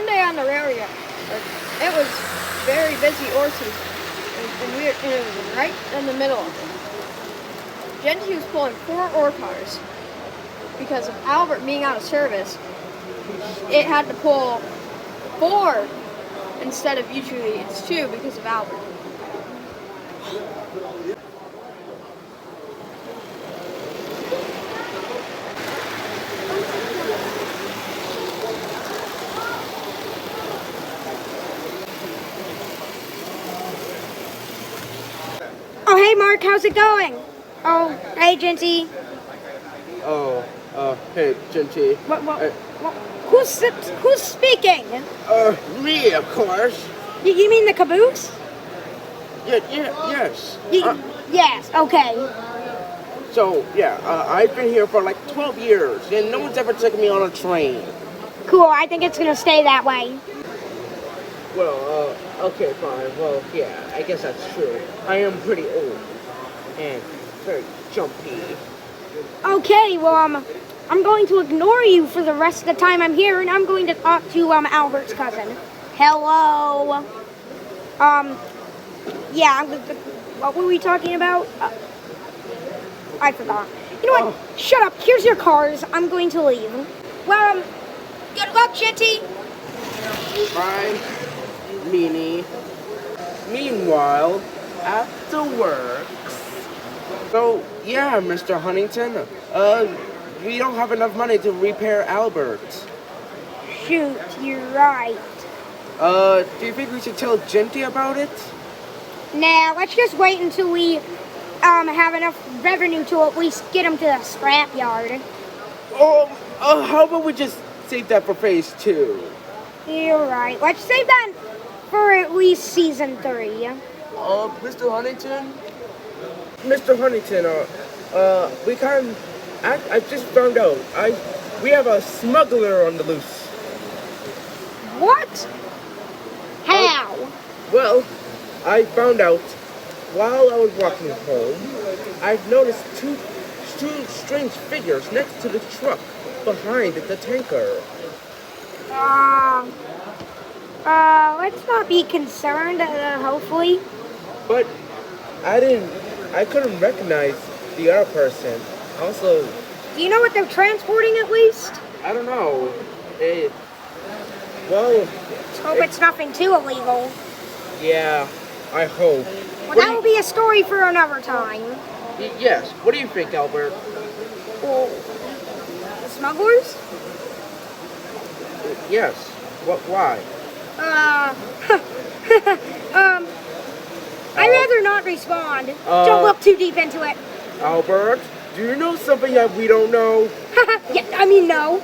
one day on the rail yard, it was very busy ore season, and it was right in the middle of it. Genty was pulling 4 ore cars because of Albert being out of service. It had to pull 4 instead of usually it's 2 because of Albert. Oh, hey Mark, how's it going? Oh, hey Genty. Hey, Genty. Who's speaking? Me, of course. You mean the caboose? Yes. Yes, okay. So, yeah, I've been here for like 12 years, and no one's ever taken me on a train. Cool, I think it's gonna stay that way. Well, okay, fine. Well, yeah, I guess that's true. I am pretty old and very jumpy. Okay, well, I'm going to ignore you for the rest of the time I'm here, and I'm going to talk to, Albert's cousin. Hello. Yeah, what were we talking about? I forgot. You know what? Shut up. Here's your cars. I'm going to leave. Well, good luck, Genty. Bye, Meanie. Meanwhile, at the works. So, yeah, Mr. Huntington, we don't have enough money to repair Albert. Shoot, you're right. Do you think we should tell Genty about it? Nah, let's just wait until we have enough revenue to at least get him to the scrap yard. How about we just save that for phase 2? You're right. Let's save that for at least season 3. Mr. Huntington? Mr. Huntington, I just found out, we have a smuggler on the loose. What? How? Well, I found out while I was walking home, I've noticed two strange figures next to the truck behind the tanker. Let's not be concerned, hopefully. But I couldn't recognize the other person. Also, Do you know what they're transporting at least? I don't know. Let's hope it's nothing too illegal. Yeah, I hope. Well, that will be a story for another time. Yes. What do you think, Albert? Well, the smugglers? Yes. Why? I'd rather not respond. Don't look too deep into it. Albert, do you know something that we don't know? Yeah, I mean, no.